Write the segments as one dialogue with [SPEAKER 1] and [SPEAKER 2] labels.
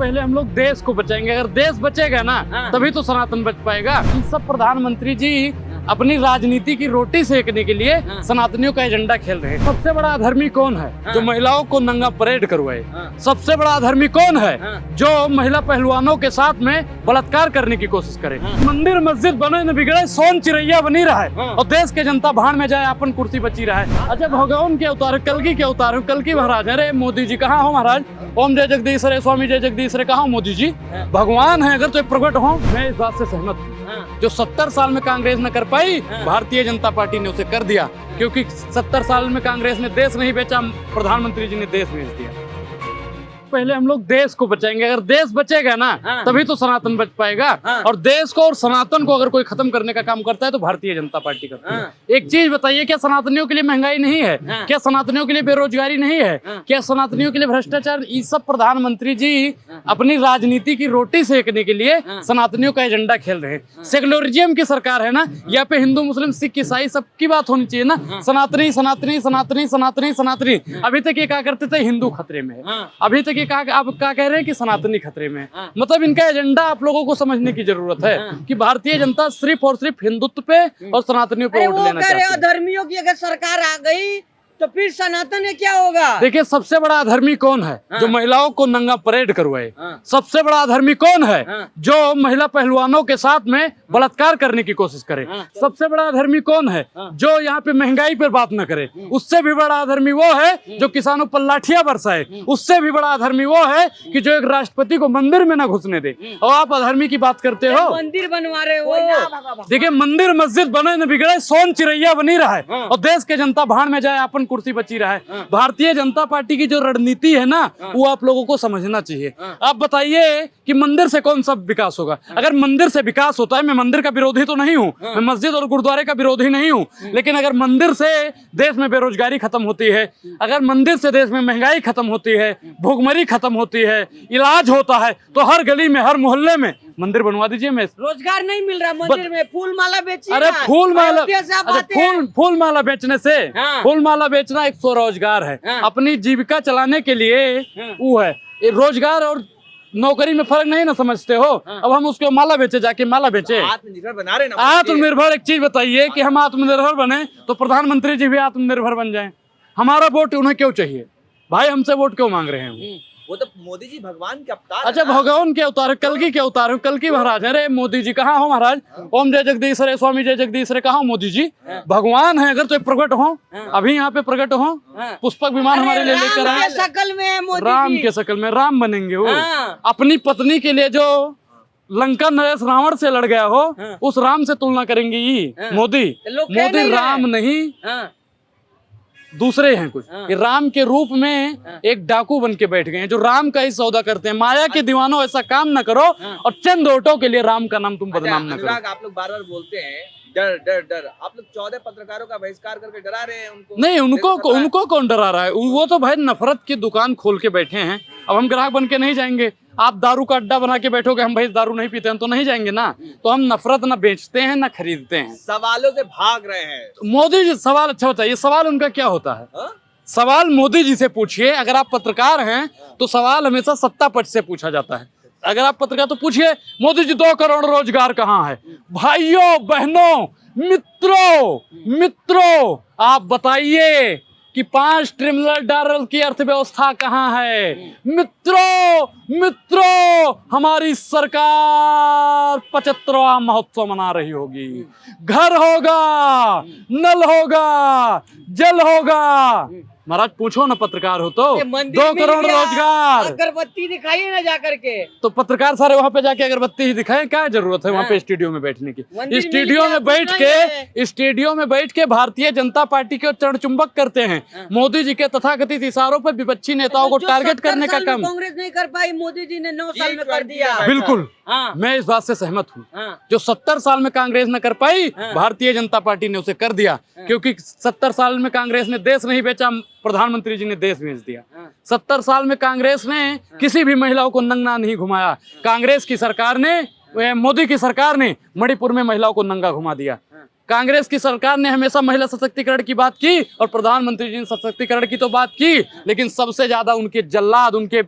[SPEAKER 1] पहले हम लोग देश को बचाएंगे। अगर देश बचेगा ना तभी तो सनातन बच पाएगा। इन सब प्रधानमंत्री जी अपनी राजनीति की रोटी सेकने के लिए सनातनियों का एजेंडा खेल रहे हैं। सबसे बड़ा अधर्मी कौन है जो महिलाओं को नंगा परेड करवाए? सबसे बड़ा अधर्मी कौन है जो महिला पहलवानों के साथ में बलात्कार करने की कोशिश करे? मंदिर मस्जिद बने न बिगड़े, सोन चिड़ैया बनी रहा है और देश के जनता भाड़ में जाए, अपन कुर्सी बची रहा है। अच्छा, भगवान के अवतार, कल्कि के अवतार, कल्कि महाराज। अरे मोदी जी कहाँ हो महाराज? ओम जय जगदीश रे, स्वामी जय जगदीश रे, कहाँ हो मोदी जी? भगवान है अगर तो प्रकट हो। मैं इस बात से सहमत हूँ। जो 70 साल में कांग्रेस न कर पाई, भारतीय जनता पार्टी ने उसे कर दिया। क्योंकि 70 साल में कांग्रेस ने देश नहीं बेचा, प्रधानमंत्री जी ने देश बेच दिया। पहले हम लोग देश को बचाएंगे। अगर देश बचेगा ना तभी तो सनातन बच पाएगा। और देश को और सनातन को अगर कोई खत्म करने का काम करता है तो भारतीय जनता पार्टी करती है। एक चीज बताइए, क्या सनातनियों के लिए महंगाई नहीं है? क्या सनातनियों के लिए बेरोजगारी नहीं है? क्या सनातनियों के लिए भ्रष्टाचार? ये सब प्रधानमंत्री जी अपनी राजनीति की रोटी सेकने के लिए सनातनियों का एजेंडा खेल रहे हैं। सेक्युलरिज्म की सरकार है ना, यहाँ पे हिंदू मुस्लिम सिख ईसाई सबकी बात होनी चाहिए ना। सनातनी सनातनी सनातनी सनातनी सनातनी। अभी तक ये क्या करते थे? हिंदू खतरे में है। अभी तक आप क्या कह रहे हैं कि सनातनी खतरे में है। मतलब इनका एजेंडा आप लोगों को समझने की जरूरत है कि भारतीय जनता सिर्फ और सिर्फ हिंदुत्व पे और सनातनियों पे वोट लेना चाहती है।
[SPEAKER 2] धर्मियों की अगर सरकार आ गई तो फिर सनातन में क्या होगा?
[SPEAKER 1] देखिए, सबसे बड़ा अधर्मी कौन है जो महिलाओं को नंगा परेड करवाए? सबसे बड़ा अधर्मी कौन है जो महिला पहलवानों के साथ में बलात्कार करने की कोशिश करे? सबसे बड़ा अधर्मी कौन है जो यहाँ पे महंगाई पर बात न करे? उससे भी बड़ा अधर्मी वो है जो किसानों पर लाठियां बरसाए। उससे भी बड़ा अधर्मी वो है कि जो एक राष्ट्रपति को मंदिर में न घुसने दे। और आप अधर्मी की बात करते हो?
[SPEAKER 2] मंदिर बनवा रहे हो।
[SPEAKER 1] देखिए, मंदिर मस्जिद बने न बिगड़े, सोन चिड़ैया बनी रहा है और देश के जनता भाड़ में जाए, अपन कुर्सी बची रहा है। भारतीय जनता पार्टी की जो रणनीति है ना, वो आप लोगों को समझना चाहिए। आप बताइए कि मंदिर से कौन सा विकास होगा? अगर मंदिर से विकास होता है, मैं मंदिर का विरोधी तो नहीं हूँ, मैं मस्जिद और गुरुद्वारे का विरोधी नहीं हूँ, लेकिन अगर मंदिर से देश में बेरोजगारी खत्म होती है, अगर मंदिर से देश में महंगाई खत्म होती है, भूखमरी खत्म होती है, इलाज होता है, तो हर गली में हर मोहल्ले में मंदिर बनवा दीजिए। मैं
[SPEAKER 2] रोजगार नहीं मिल रहा मंदिर में, फूल माला बेचिए।
[SPEAKER 1] अरे फूल माला बेचने से, फूल माला बेचना एक स्वरोजगार है। अपनी जीविका चलाने के लिए वो है। रोजगार और नौकरी में फर्क नहीं ना समझते हो? अब हम उसको माला बेचे, जाके माला बेचे।
[SPEAKER 3] आत्मनिर्भर बना रहे ना।
[SPEAKER 1] आत्मनिर्भर, एक चीज बताइए कि हम आत्मनिर्भर बने तो प्रधानमंत्री जी भी आत्मनिर्भर बन जाएं। हमारा वोट उन्हें क्यों चाहिए भाई? हमसे वोट क्यों मांग रहे हैं?
[SPEAKER 3] वो तो मोदी जी भगवान के अवतार।
[SPEAKER 1] अच्छा, भगवान के अवतार, कल्कि के अवतार, कल्कि महाराज। अरे मोदी जी कहाँ हो महाराज? ओम जय जगदीश रे, स्वामी जय जगदीश रे, कहाँ हो मोदी जी? भगवान है अगर तो प्रकट हो। अभी यहाँ पे प्रकट हो, पुष्पक विमान हमारे लिए लेकर आए।
[SPEAKER 2] शकल में मोदी
[SPEAKER 1] राम के शकल में राम बनेंगे वो। अपनी पत्नी के लिए जो लंका नरेश रावण से लड़ गया हो, उस राम से तुलना करेंगे ये मोदी? मोदी राम नहीं, दूसरे हैं कुछ। ये राम के रूप में एक डाकू बन के बैठ गए हैं जो राम का ही सौदा करते हैं। माया के दीवानों, ऐसा काम न करो और चंद वोटों के लिए राम का नाम तुम बदनाम न करो।
[SPEAKER 3] आप लोग बार बार बोलते हैं डर डर डर। आप लोग 14 पत्रकारों का बहिष्कार करके डरा रहे हैं उनको।
[SPEAKER 1] नहीं, उनको कौन डरा रहा है? वो तो भाई नफरत की दुकान खोल के बैठे हैं। अब हम ग्राहक बन के नहीं जाएंगे। आप दारू का अड्डा बना के बैठोगे, हम भाई दारू नहीं पीते हैं तो नहीं जाएंगे ना। तो हम नफरत ना बेचते हैं ना खरीदते हैं।
[SPEAKER 3] सवालों से भाग रहे हैं।
[SPEAKER 1] मोदी जी सवाल अच्छा होता है। ये सवाल उनका क्या होता है? सवाल मोदी जी से पूछिए। अगर आप पत्रकार हैं तो सवाल हमेशा सत्ता पक्ष से पूछा जाता है। अगर आप पत्रकार तो पूछिए मोदी जी 2 करोड़ रोजगार कहाँ है? भाइयों बहनों मित्रों आप बताइए कि $5 ट्रिलियन की अर्थव्यवस्था कहाँ है? मित्रों हमारी सरकार 75वां महोत्सव मना रही होगी। घर होगा, नल होगा, जल होगा। महाराज पूछो ना, पत्रकार हो तो। 2 करोड़ रोजगार।
[SPEAKER 2] अगरबत्ती दिखाइए ना जाकर के।
[SPEAKER 1] तो पत्रकार सारे वहां पे जाके अगरबत्ती ही दिखाएं? क्या जरूरत है वहां पे स्टूडियो में बैठने की? स्टूडियो में बैठ के भारतीय जनता पार्टी के चरण चुंबक करते हैं। मोदी जी के तथाकथित इशारों पर विपक्षी नेताओं को टारगेट करने का काम
[SPEAKER 2] कांग्रेस नहीं कर पाई, मोदी जी ने 9 साल में कर दिया।
[SPEAKER 1] बिल्कुल, मैं इस बात से सहमत हूँ। जो 70 साल में कांग्रेस न कर पाई, भारतीय जनता पार्टी ने उसे कर दिया। क्योंकि 70 साल में कांग्रेस ने देश नहीं बेचा, प्रधानमंत्री जी ने देश भेज दिया। 70 साल में कांग्रेस ने किसी भी महिलाओं को नंगा नहीं घुमाया। कांग्रेस की सरकार ने, मोदी की सरकार ने मणिपुर में महिलाओं को नंगा घुमा दिया। कांग्रेस की सरकार ने हमेशा महिला सशक्तिकरण की बात की और प्रधानमंत्री जी ने सशक्तिकरण की तो बात की, लेकिन सबसे ज्यादा उनके जल्लाद, उनके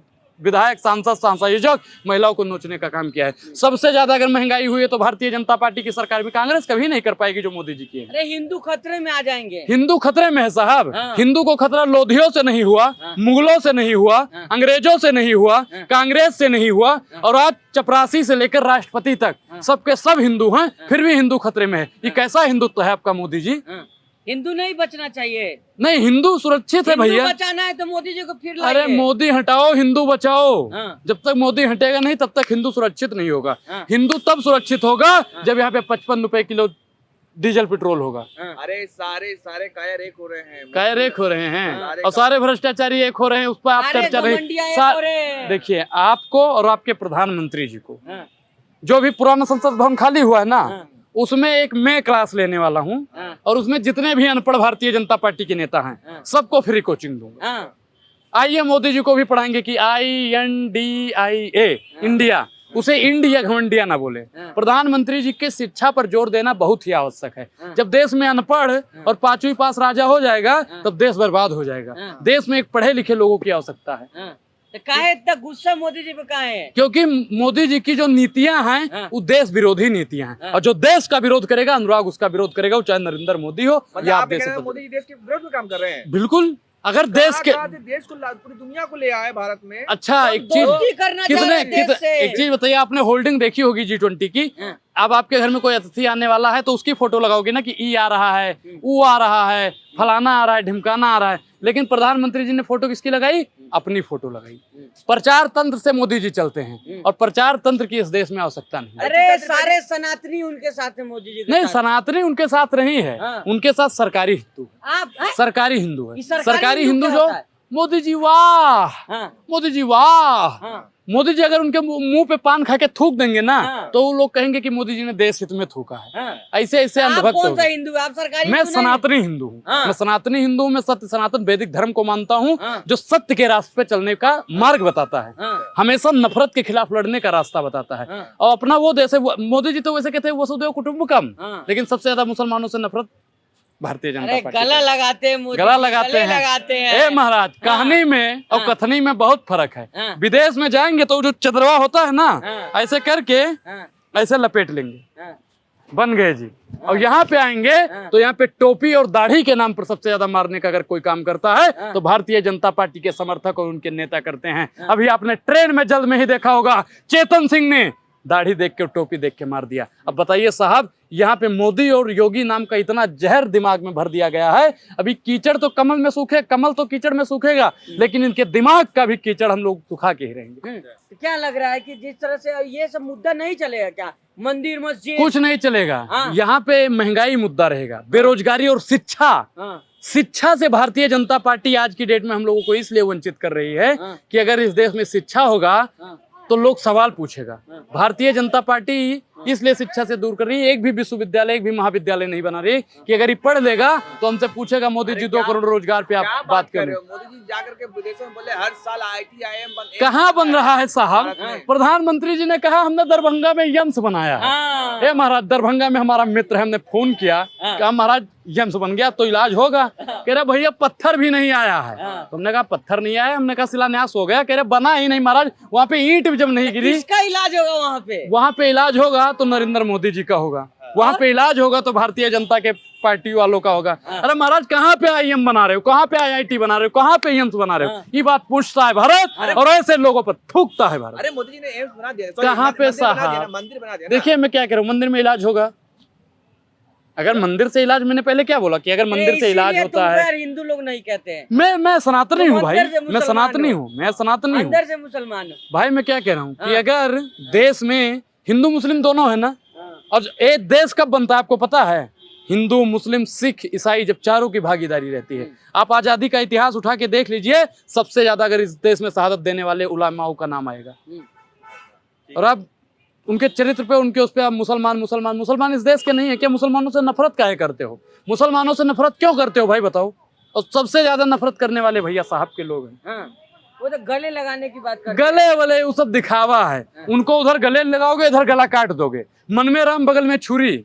[SPEAKER 1] विधायक, सांसद, सांसद महिलाओं को नोचने का काम किया है। सबसे ज्यादा अगर महंगाई हुई है तो भारतीय जनता पार्टी की सरकार में, कांग्रेस कभी नहीं कर पाएगी जो मोदी जी की है।
[SPEAKER 2] अरे हिंदू खतरे में आ जाएंगे।
[SPEAKER 1] हिंदू खतरे में है साहब।
[SPEAKER 2] हाँ।
[SPEAKER 1] हिंदू को खतरा लोधियों से नहीं हुआ, मुगलों से नहीं हुआ, अंग्रेजों से नहीं हुआ, कांग्रेस से नहीं हुआ, और आज चपरासी से लेकर राष्ट्रपति तक सबके सब हिंदू हैं, फिर भी हिंदू खतरे में है। ये कैसा हिंदुत्व है आपका मोदी जी?
[SPEAKER 2] हिंदू नहीं बचना चाहिए।
[SPEAKER 1] नहीं, हिंदू सुरक्षित है
[SPEAKER 2] हिंदू
[SPEAKER 1] भैया।
[SPEAKER 2] बचाना है तो मोदी जी को फिर
[SPEAKER 1] अरे
[SPEAKER 2] लाइए।
[SPEAKER 1] मोदी हटाओ, हिंदू बचाओ।
[SPEAKER 2] हाँ।
[SPEAKER 1] जब तक मोदी हटेगा नहीं तब तक हिंदू सुरक्षित नहीं होगा।
[SPEAKER 2] हाँ।
[SPEAKER 1] हिंदू तब सुरक्षित होगा जब यहाँ पे 55 रुपए किलो डीजल पेट्रोल होगा।
[SPEAKER 3] अरे सारे सारे कायर एक हो रहे हैं,
[SPEAKER 1] कायर एक हो रहे हैं
[SPEAKER 3] सारे
[SPEAKER 1] और सारे भ्रष्टाचारी एक हो रहे हैं। उस पर आप
[SPEAKER 2] अरे
[SPEAKER 1] चर्चा
[SPEAKER 2] घमंडिया एक
[SPEAKER 1] नहीं।
[SPEAKER 2] हो रहे हैं।
[SPEAKER 1] देखिए, आपको और आपके प्रधानमंत्री जी को,
[SPEAKER 2] हाँ।
[SPEAKER 1] जो भी पुराना संसद भवन खाली हुआ है ना,
[SPEAKER 2] हाँ।
[SPEAKER 1] उसमें एक मैं क्लास लेने वाला हूँ,
[SPEAKER 2] हाँ।
[SPEAKER 1] और उसमें जितने भी अनपढ़ भारतीय जनता पार्टी के नेता हैं
[SPEAKER 2] हाँ।
[SPEAKER 1] सबको फ्री कोचिंग दूंगा।
[SPEAKER 2] हाँ।
[SPEAKER 1] आइए मोदी जी को भी पढ़ाएंगे कि INDIA, इंडिया, उसे इंडिया घमंडिया ना बोले। प्रधानमंत्री जी के शिक्षा पर जोर देना बहुत ही आवश्यक है। जब देश में अनपढ़ और 5वीं पास राजा हो जाएगा तब देश बर्बाद हो जाएगा। देश में एक पढ़े लिखे लोगों की आवश्यकता है।
[SPEAKER 2] तो काहे इतना गुस्सा मोदी जी पे काहे है?
[SPEAKER 1] क्योंकि मोदी जी की जो नीतियां हैं वो देश विरोधी नीतियां हैं, और जो देश का विरोध करेगा, अनुराग उसका विरोध करेगा, वो चाहे नरेंद्र मोदी हो
[SPEAKER 3] मतलब
[SPEAKER 1] या
[SPEAKER 3] आप
[SPEAKER 1] आप
[SPEAKER 3] ये
[SPEAKER 1] देश
[SPEAKER 3] कह रहे हैं मोदी जी देश के विरोध में काम कर रहे हैं।
[SPEAKER 1] बिल्कुल। अगर देश के
[SPEAKER 3] देश को पूरी दुनिया को ले आए भारत में।
[SPEAKER 1] अच्छा, एक चीज
[SPEAKER 2] दोस्ती करना चाह रहे हैं देश से।
[SPEAKER 1] एक चीज बताइए, आपने होल्डिंग देखी होगी G20 की। अब आपके घर में कोई अतिथि आने वाला है तो उसकी फोटो लगाओगे ना कि ई आ रहा है, ऊ आ रहा है, फलाना आ रहा है, ढिमकाना आ रहा है। लेकिन प्रधानमंत्री जी ने फोटो किसकी लगाई? अपनी फोटो लगाई। प्रचार तंत्र से मोदी जी चलते हैं, और प्रचार तंत्र की इस देश में आवश्यकता नहीं है।
[SPEAKER 2] अरे सारे सनातनी उनके साथ है मोदी जी के
[SPEAKER 1] नहीं,
[SPEAKER 2] साथ।
[SPEAKER 1] सनातनी उनके साथ नहीं है,
[SPEAKER 2] हाँ।
[SPEAKER 1] उनके साथ सरकारी हिंदू है।
[SPEAKER 2] आप हैं?
[SPEAKER 1] सरकारी हिंदू है।
[SPEAKER 2] ये सरकारी
[SPEAKER 1] सरकारी
[SPEAKER 2] हिंदू
[SPEAKER 1] हिंदू
[SPEAKER 2] क्या
[SPEAKER 1] जो
[SPEAKER 2] होता है?
[SPEAKER 1] मोदी जी वाह,
[SPEAKER 2] हाँ।
[SPEAKER 1] मोदी जी वाह,
[SPEAKER 2] हाँ।
[SPEAKER 1] मोदी जी अगर उनके मुंह पे पान खा के थूक देंगे ना,
[SPEAKER 2] हाँ।
[SPEAKER 1] तो वो लोग कहेंगे कि मोदी जी ने देश हित में थूका है।
[SPEAKER 2] हाँ।
[SPEAKER 1] ऐसे ऐसे
[SPEAKER 2] आप
[SPEAKER 1] अंधभक्त
[SPEAKER 2] कौन
[SPEAKER 1] हो
[SPEAKER 2] सा
[SPEAKER 1] गए।
[SPEAKER 2] हिंदू है? आप सरकारी
[SPEAKER 1] मैं
[SPEAKER 2] हिंदू नहीं?
[SPEAKER 1] सनातनी हिंदू हूँ।
[SPEAKER 2] हाँ।
[SPEAKER 1] मैं सनातनी हिंदू हूँ। मैं सत्य सनातन वैदिक धर्म को मानता हूँ,
[SPEAKER 2] हाँ।
[SPEAKER 1] जो सत्य के रास्ते पे चलने का मार्ग बताता है,
[SPEAKER 2] हाँ।
[SPEAKER 1] हमेशा नफरत के खिलाफ लड़ने का रास्ता बताता है।
[SPEAKER 2] हाँ।
[SPEAKER 1] और अपना वो देश है, मोदी जी तो वैसे कहते हैं वसुधैव कुटुंबकम,
[SPEAKER 2] हाँ।
[SPEAKER 1] लेकिन सबसे ज्यादा मुसलमानों से नफरत भारतीय जनता
[SPEAKER 2] अरे
[SPEAKER 1] पार्टी
[SPEAKER 2] गला
[SPEAKER 1] की।
[SPEAKER 2] लगाते हैं मोदी
[SPEAKER 1] गला
[SPEAKER 2] जी,
[SPEAKER 1] लगाते
[SPEAKER 2] गले
[SPEAKER 1] हैं।
[SPEAKER 2] लगाते हैं।
[SPEAKER 1] ए महाराज, कहानी में और
[SPEAKER 2] हाँ।
[SPEAKER 1] कथनी में बहुत फर्क है।
[SPEAKER 2] हाँ।
[SPEAKER 1] विदेश में जाएंगे तो जो चंद्रवा होता है ना,
[SPEAKER 2] हाँ।
[SPEAKER 1] ऐसे करके
[SPEAKER 2] हाँ।
[SPEAKER 1] ऐसे लपेट लेंगे,
[SPEAKER 2] हाँ।
[SPEAKER 1] बन गए जी। और यहाँ पे आएंगे तो यहाँ पे टोपी और दाढ़ी के नाम पर सबसे ज्यादा मारने का अगर कोई काम करता है तो भारतीय जनता पार्टी के समर्थक और उनके नेता करते हैं। अभी आपने ट्रेन में जल्द में ही देखा होगा, चेतन सिंह ने दाढ़ी देख के, टोपी देख के मार दिया। अब बताइए साहब, यहाँ पे मोदी और योगी नाम का इतना जहर दिमाग में भर दिया गया है। अभी कीचड़ तो कमल में सूखे, कमल तो कीचड़ में सूखेगा, लेकिन इनके दिमाग का भी कीचड़ हम लोग सुखा के ही रहेंगे।
[SPEAKER 2] तो क्या लग रहा है कि जिस तरह से ये सब मुद्दा नहीं चलेगा क्या? मंदिर मस्जिद
[SPEAKER 1] कुछ नहीं चलेगा।
[SPEAKER 2] हाँ।
[SPEAKER 1] यहाँ पे महंगाई मुद्दा रहेगा, बेरोजगारी और शिक्षा।
[SPEAKER 2] हाँ।
[SPEAKER 1] शिक्षा से भारतीय जनता पार्टी आज की डेट में हम लोगों को इसलिए वंचित कर रही है
[SPEAKER 2] हाँ।
[SPEAKER 1] कि अगर इस देश में शिक्षा होगा
[SPEAKER 2] हाँ।
[SPEAKER 1] तो लोग सवाल पूछेगा। भारतीय जनता पार्टी इसलिए शिक्षा से दूर कर रही है। एक भी विश्वविद्यालय, एक भी महाविद्यालय नहीं बना रही कि अगर ये पढ़ लेगा तो हमसे पूछेगा मोदी जी 2 करोड़ रोजगार पे
[SPEAKER 3] क्या
[SPEAKER 1] आप बात कर
[SPEAKER 3] कर
[SPEAKER 1] रहे
[SPEAKER 3] रहे
[SPEAKER 1] हो।
[SPEAKER 3] हो? मोदी जी जाकर के विदेशों में बोले हर साल IIT IIM
[SPEAKER 1] कहाँ बन रहा है साहब?
[SPEAKER 3] भारत में।
[SPEAKER 1] प्रधानमंत्री जी ने कहा हमने दरभंगा में यम्स बनाया है।
[SPEAKER 2] हाँ।
[SPEAKER 1] ए महाराज, दरभंगा में हमारा मित्र है, हमने फोन किया, कहा महाराज यम्स बन गया तो इलाज होगा? कह रहे भैया पत्थर भी नहीं आया है। तुमने कहा पत्थर नहीं आया? हमने कहा शिलान्यास हो गया। कह रहे बना ही नहीं महाराज, वहाँ पे ईंट जब नहीं गिरी।
[SPEAKER 2] किसका इलाज होगा वहाँ पे?
[SPEAKER 1] वहाँ पे इलाज होगा तो नरेंद्र मोदी जी का होगा, वहाँ पे इलाज होगा तो भारतीय जनता के पार्टी वालों का होगा। अरे महाराज, कहाँ पे IIM बना रहे हो, कहाँ पे IIT बना रहे हो, कहाँ पे एम्स बना रहे हो? ये बात पूछता है भारत और ऐसे लोगों पर थूकता है भारत।
[SPEAKER 3] अरे मोदी जी ने एम्स बना दिया,
[SPEAKER 1] कहाँ पे साहब?
[SPEAKER 3] मंदिर बना दिया ना।
[SPEAKER 1] देखिए मैं क्या कह रहा हूँ, मंदिर में इलाज होगा। अगर मंदिर से इलाज, मैंने पहले क्या बोला कि अगर मंदिर से इलाज
[SPEAKER 2] इसीलिए
[SPEAKER 1] होता
[SPEAKER 2] तुम
[SPEAKER 1] है।
[SPEAKER 2] यार हिंदू लोग नहीं कहते हैं।
[SPEAKER 1] मैं सनातनी
[SPEAKER 2] तुम
[SPEAKER 1] हूँ भाई,
[SPEAKER 2] अंदर से
[SPEAKER 1] मैं
[SPEAKER 2] मुसलमान
[SPEAKER 1] सनातनी
[SPEAKER 2] हो।
[SPEAKER 1] हूँ, मैं सनातनी हूँ
[SPEAKER 2] अंदर से मुसलमान हो।
[SPEAKER 1] भाई। मैं क्या कह रहा हूँ कि
[SPEAKER 2] हाँ।
[SPEAKER 1] अगर देश में हिंदू मुस्लिम दोनों है ना, और एक देश कब बनता है आपको पता है? हिंदू मुस्लिम सिख ईसाई जब चारों की भागीदारी रहती है। आप आजादी का इतिहास उठा के देख लीजिए, सबसे ज्यादा अगर इस देश में शहादत देने वाले उलामाओं का नाम आएगा। और अब उनके चरित्र पे, उनके उस पे आप मुसलमान मुसलमान मुसलमान इस देश के नहीं है क्या? मुसलमानों से नफरत काहे करते हो? मुसलमानों से नफरत क्यों करते हो भाई बताओ? और सबसे ज्यादा नफरत करने वाले भैया साहब के लोग हैं।
[SPEAKER 2] हाँ। वो तो गले लगाने की बात करते हैं।
[SPEAKER 1] गले वाले वो सब दिखावा है। उनको उधर गले लगाओगे, इधर गला काट दोगे। मन में राम, बगल में छुरी,